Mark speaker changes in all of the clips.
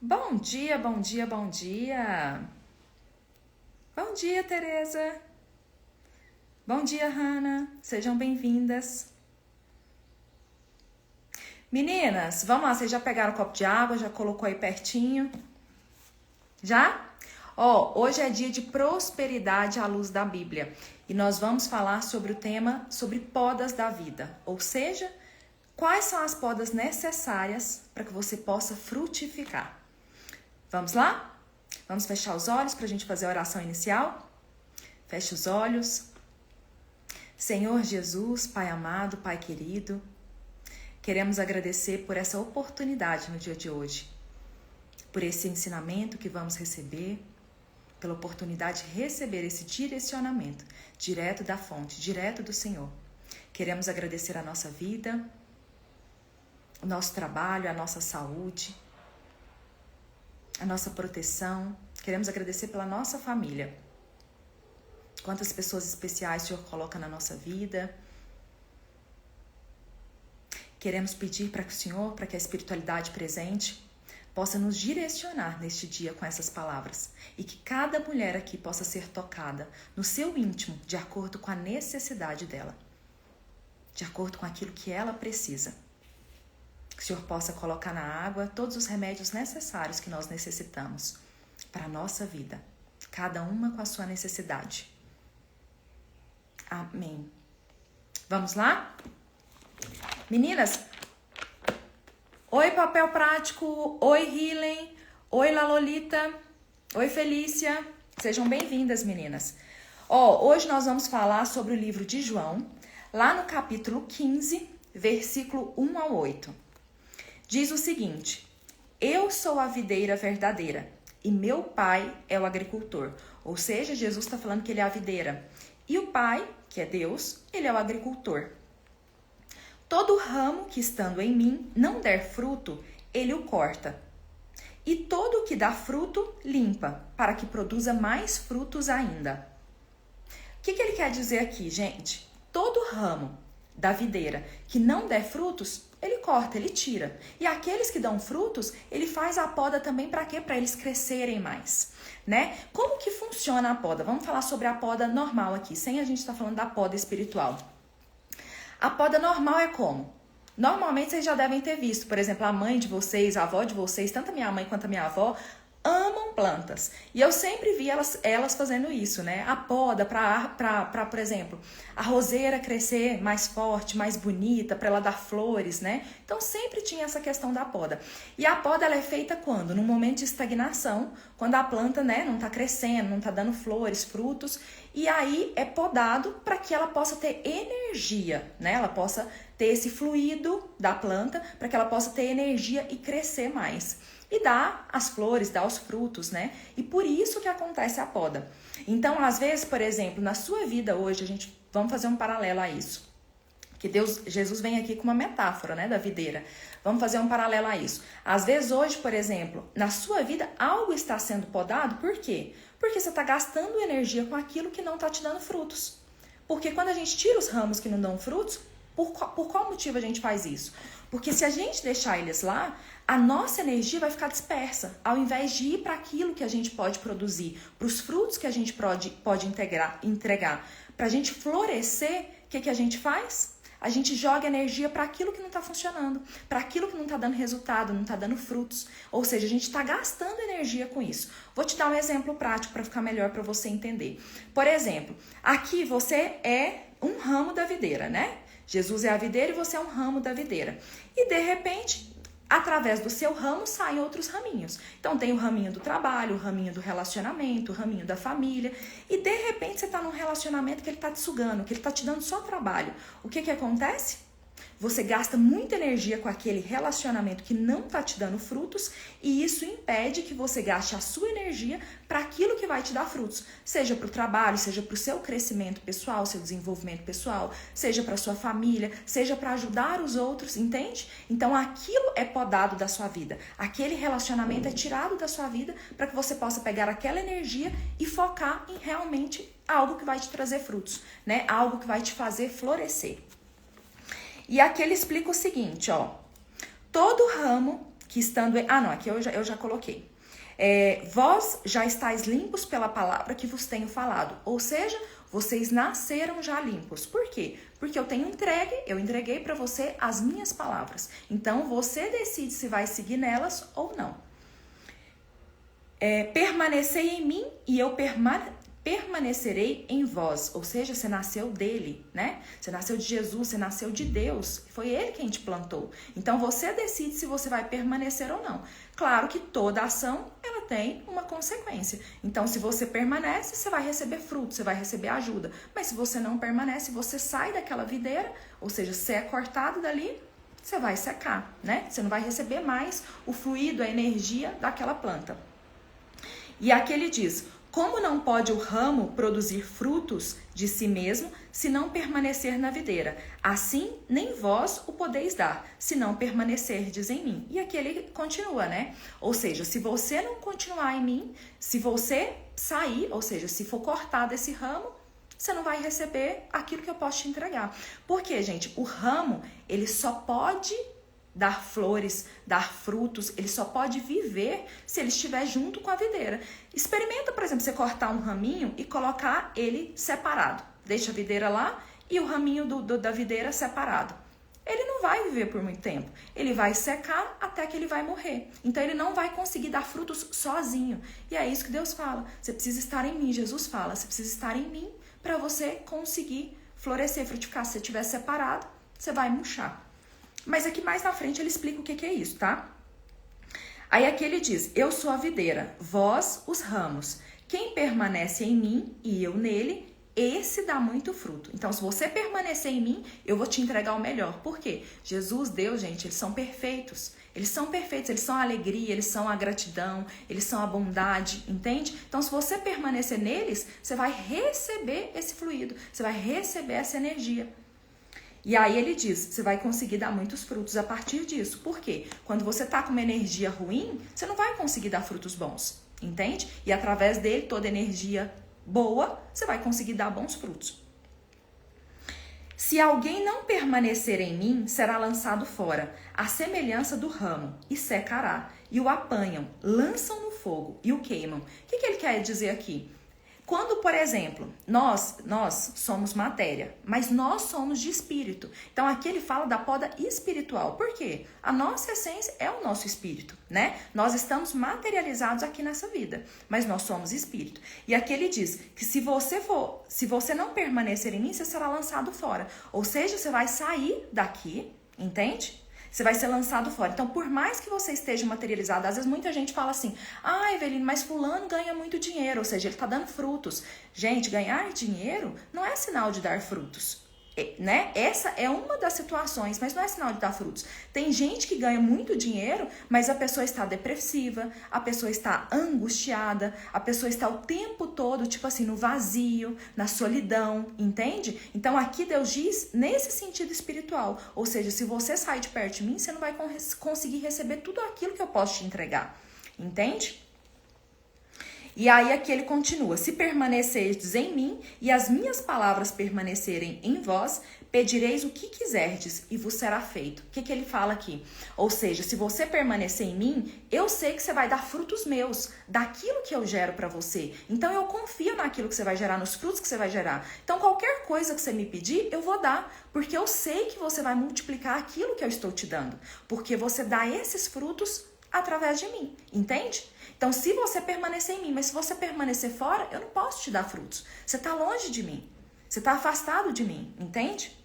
Speaker 1: Bom dia, bom dia, bom dia. Bom dia, Tereza. Bom dia, Hannah. Sejam bem-vindas. Meninas, vamos lá, vocês já pegaram o copo de água, já colocou aí pertinho? Já? Hoje é dia de prosperidade à luz da Bíblia. E nós vamos falar sobre o tema, sobre podas da vida. Ou seja, quais são as podas necessárias para que você possa frutificar. Vamos lá? Vamos fechar os olhos para a gente fazer a oração inicial? Feche os olhos. Senhor Jesus, Pai amado, Pai querido, queremos agradecer por essa oportunidade no dia de hoje, por esse ensinamento que vamos receber, pela oportunidade de receber esse direcionamento direto da fonte, direto do Senhor. Queremos agradecer a nossa vida, o nosso trabalho, a nossa saúde, a nossa proteção. Queremos agradecer pela nossa família. Quantas pessoas especiais o Senhor coloca na nossa vida. Queremos pedir para que o Senhor, para que a espiritualidade presente possa nos direcionar neste dia com essas palavras. E que cada mulher aqui possa ser tocada no seu íntimo, de acordo com a necessidade dela. De acordo com aquilo que ela precisa. Que o Senhor possa colocar na água todos os remédios necessários que nós necessitamos para a nossa vida. Cada uma com a sua necessidade. Amém. Vamos lá? Meninas, oi Papel Prático, oi Hilen, oi Lalolita, oi Felícia, sejam bem-vindas, meninas. Hoje nós vamos falar sobre o livro de João, lá no capítulo 15, versículo 1 ao 8. Diz o seguinte: eu sou a videira verdadeira e meu pai é o agricultor. Ou seja, Jesus está falando que ele é a videira. E o pai, que é Deus, ele é o agricultor. Todo ramo que estando em mim não der fruto, ele o corta. E todo o que dá fruto, limpa, para que produza mais frutos ainda. O que ele quer dizer aqui, gente? Todo ramo da videira que não der frutos, ele corta, ele tira. E aqueles que dão frutos, ele faz a poda também para quê? Para eles crescerem mais, né? Como que funciona a poda? Vamos falar sobre a poda normal aqui, sem a gente estar falando da poda espiritual. A poda normal é como? Normalmente vocês já devem ter visto, por exemplo, a mãe de vocês, a avó de vocês, tanto a minha mãe quanto a minha avó, amam plantas. E eu sempre vi elas fazendo isso, né? A poda para, por exemplo, a roseira crescer mais forte, mais bonita, para ela dar flores, né? Então sempre tinha essa questão da poda. E a poda ela é feita quando? No momento de estagnação, quando a planta, né, não está crescendo, não está dando flores, frutos, e aí é podado para que ela possa ter energia, né? Ela possa ter esse fluido da planta, para que ela possa ter energia e crescer mais. E dá as flores, dá os frutos, né? E por isso que acontece a poda. Então, às vezes, por exemplo, na sua vida hoje, vamos fazer um paralelo a isso. Que Jesus vem aqui com uma metáfora, né, da videira. Vamos fazer um paralelo a isso. Às vezes hoje, por exemplo, na sua vida, algo está sendo podado, por quê? Porque você está gastando energia com aquilo que não está te dando frutos. Porque quando a gente tira os ramos que não dão frutos, por qual motivo a gente faz isso? Porque se a gente deixar eles lá, a nossa energia vai ficar dispersa, ao invés de ir para aquilo que a gente pode produzir, para os frutos que a gente pode entregar. Para a gente florescer, o que a gente faz? A gente joga energia para aquilo que não está funcionando, para aquilo que não está dando resultado, não está dando frutos. Ou seja, a gente está gastando energia com isso. Vou te dar um exemplo prático para ficar melhor para você entender. Por exemplo, aqui você é um ramo da videira, né? Jesus é a videira e você é um ramo da videira. E de repente, através do seu ramo saem outros raminhos. Então tem o raminho do trabalho, o raminho do relacionamento, o raminho da família. E de repente você está num relacionamento que ele está te sugando, que ele está te dando só trabalho. O que acontece? Você gasta muita energia com aquele relacionamento que não está te dando frutos e isso impede que você gaste a sua energia para aquilo que vai te dar frutos. Seja para o trabalho, seja para o seu crescimento pessoal, seu desenvolvimento pessoal, seja para a sua família, seja para ajudar os outros, entende? Então aquilo é podado da sua vida. Aquele relacionamento é tirado da sua vida para que você possa pegar aquela energia e focar em realmente algo que vai te trazer frutos, né? Algo que vai te fazer florescer. E aqui ele explica o seguinte, todo ramo que estando... aqui eu já coloquei. Vós já estáis limpos pela palavra que vos tenho falado. Ou seja, vocês nasceram já limpos. Por quê? Porque eu entreguei para você as minhas palavras. Então, você decide se vai seguir nelas ou não. Permanecei em mim e eu permanecerei em vós. Ou seja, você nasceu dele, né? Você nasceu de Jesus, você nasceu de Deus. Foi ele quem te plantou. Então, você decide se você vai permanecer ou não. Claro que toda ação, ela tem uma consequência. Então, se você permanece, você vai receber fruto, você vai receber ajuda. Mas se você não permanece, você sai daquela videira, ou seja, você é cortado dali, você vai secar, né? Você não vai receber mais o fluido, a energia daquela planta. E aqui ele diz: como não pode o ramo produzir frutos de si mesmo, se não permanecer na videira? Assim, nem vós o podeis dar, se não permanecerdes em mim. E aqui ele continua, né? Ou seja, se você não continuar em mim, se você sair, ou seja, se for cortado esse ramo, você não vai receber aquilo que eu posso te entregar. Por quê, gente? O ramo, ele só pode dar flores, dar frutos, ele só pode viver se ele estiver junto com a videira. Experimenta, por exemplo, você cortar um raminho e colocar ele separado. Deixa a videira lá e o raminho da videira separado. Ele não vai viver por muito tempo. Ele vai secar até que ele vai morrer. Então, ele não vai conseguir dar frutos sozinho. E é isso que Deus fala. Você precisa estar em mim. Jesus fala, você precisa estar em mim para você conseguir florescer, frutificar. Se você estiver separado, você vai murchar. Mas aqui mais na frente ele explica o que é isso, tá? Aí aqui ele diz: eu sou a videira, vós os ramos. Quem permanece em mim e eu nele, esse dá muito fruto. Então, se você permanecer em mim, eu vou te entregar o melhor. Por quê? Jesus, Deus, gente, eles são perfeitos. Eles são perfeitos, eles são a alegria, eles são a gratidão, eles são a bondade, entende? Então, se você permanecer neles, você vai receber esse fluido, você vai receber essa energia. E aí ele diz, você vai conseguir dar muitos frutos a partir disso. Por quê? Quando você tá com uma energia ruim, você não vai conseguir dar frutos bons, entende? E através dele, toda energia boa, você vai conseguir dar bons frutos. Se alguém não permanecer em mim, será lançado fora, à semelhança do ramo, e secará. E o apanham, lançam no fogo e o queimam. O que ele quer dizer aqui? Quando, por exemplo, nós somos matéria, mas nós somos de espírito. Então, aqui ele fala da poda espiritual. Por quê? A nossa essência é o nosso espírito, né? Nós estamos materializados aqui nessa vida, mas nós somos espírito. E aqui ele diz que se você não permanecer em mim, você será lançado fora. Ou seja, você vai sair daqui, entende? Você vai ser lançado fora. Então, por mais que você esteja materializado, às vezes muita gente fala assim: ah, Evelyn, mas fulano ganha muito dinheiro, ou seja, ele está dando frutos. Gente, ganhar dinheiro não é sinal de dar frutos, né? Essa é uma das situações, mas não é sinal de dar frutos. Tem gente que ganha muito dinheiro, mas a pessoa está depressiva, a pessoa está angustiada, a pessoa está o tempo todo, tipo assim, no vazio, na solidão, entende? Então aqui Deus diz nesse sentido espiritual, ou seja, se você sair de perto de mim, você não vai conseguir receber tudo aquilo que eu posso te entregar, entende? E aí aqui ele continua: se permanecerdes em mim e as minhas palavras permanecerem em vós, pedireis o que quiserdes e vos será feito. O que ele fala aqui? Ou seja, se você permanecer em mim, eu sei que você vai dar frutos meus, daquilo que eu gero para você. Então eu confio naquilo que você vai gerar, nos frutos que você vai gerar. Então qualquer coisa que você me pedir, eu vou dar, porque eu sei que você vai multiplicar aquilo que eu estou te dando, porque você dá esses frutos através de mim, entende? Então, se você permanecer em mim, mas se você permanecer fora, eu não posso te dar frutos. Você está longe de mim. Você está afastado de mim, entende?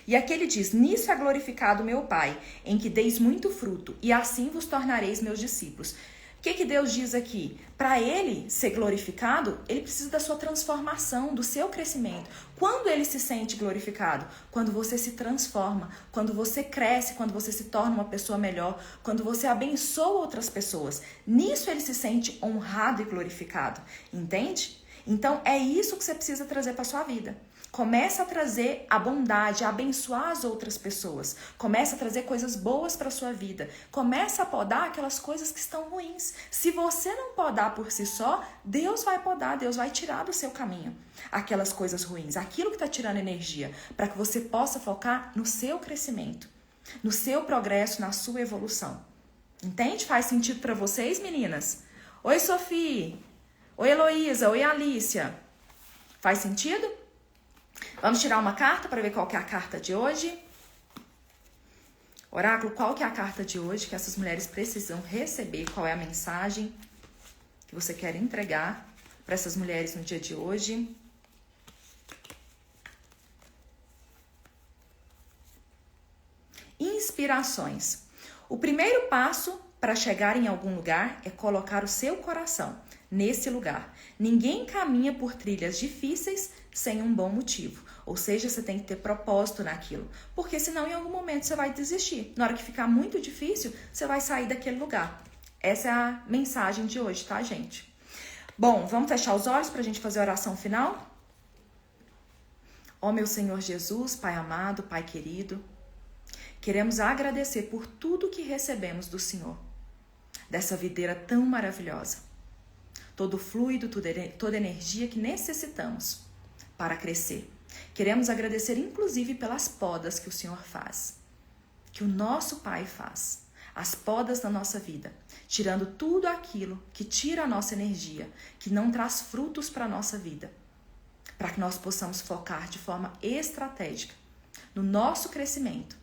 Speaker 1: E aqui ele diz: nisso é glorificado meu Pai, em que deis muito fruto, e assim vos tornareis meus discípulos. O que Deus diz aqui? Para ele ser glorificado, ele precisa da sua transformação, do seu crescimento. Quando ele se sente glorificado? Quando você se transforma, quando você cresce, quando você se torna uma pessoa melhor, quando você abençoa outras pessoas. Nisso ele se sente honrado e glorificado, entende? Então é isso que você precisa trazer para sua vida. Começa a trazer a bondade, a abençoar as outras pessoas. Começa a trazer coisas boas para sua vida. Começa a podar aquelas coisas que estão ruins. Se você não podar por si só, Deus vai podar, Deus vai tirar do seu caminho aquelas coisas ruins, aquilo que está tirando energia, para que você possa focar no seu crescimento, no seu progresso, na sua evolução. Entende? Faz sentido para vocês, meninas? Oi, Sofia. Oi, Heloísa. Oi, Alícia. Faz sentido? Vamos tirar uma carta para ver qual que é a carta de hoje. Oráculo, qual que é a carta de hoje que essas mulheres precisam receber? Qual é a mensagem que você quer entregar para essas mulheres no dia de hoje? Inspirações. O primeiro passo para chegar em algum lugar é colocar o seu coração nesse lugar. Ninguém caminha por trilhas difíceis sem um bom motivo. Ou seja, você tem que ter propósito naquilo. Porque senão em algum momento você vai desistir. Na hora que ficar muito difícil, você vai sair daquele lugar. Essa é a mensagem de hoje, tá, gente? Bom, vamos fechar os olhos para a gente fazer a oração final? Ó meu Senhor Jesus, Pai amado, Pai querido, queremos agradecer por tudo que recebemos do Senhor, dessa videira tão maravilhosa. Todo fluido, toda energia que necessitamos para crescer. Queremos agradecer inclusive pelas podas que o Senhor faz, que o nosso Pai faz. As podas da nossa vida, tirando tudo aquilo que tira a nossa energia, que não traz frutos para a nossa vida, para que nós possamos focar de forma estratégica no nosso crescimento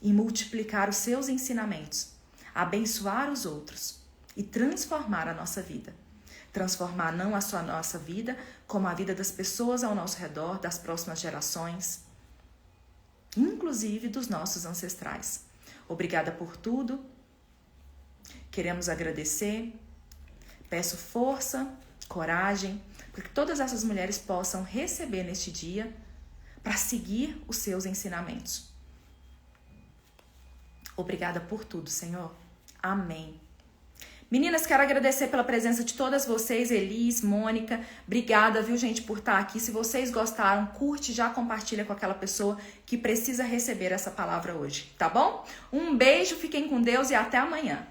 Speaker 1: e multiplicar os seus ensinamentos, abençoar os outros e transformar a nossa vida. Transformar não a só a nossa vida, como a vida das pessoas ao nosso redor, das próximas gerações, inclusive dos nossos ancestrais. Obrigada por tudo. Queremos agradecer. Peço força, coragem, para que todas essas mulheres possam receber neste dia para seguir os seus ensinamentos. Obrigada por tudo, Senhor. Amém. Meninas, quero agradecer pela presença de todas vocês, Elis, Mônica. Obrigada, viu, gente, por estar aqui. Se vocês gostaram, curte, já compartilha com aquela pessoa que precisa receber essa palavra hoje, tá bom? Um beijo, fiquem com Deus e até amanhã.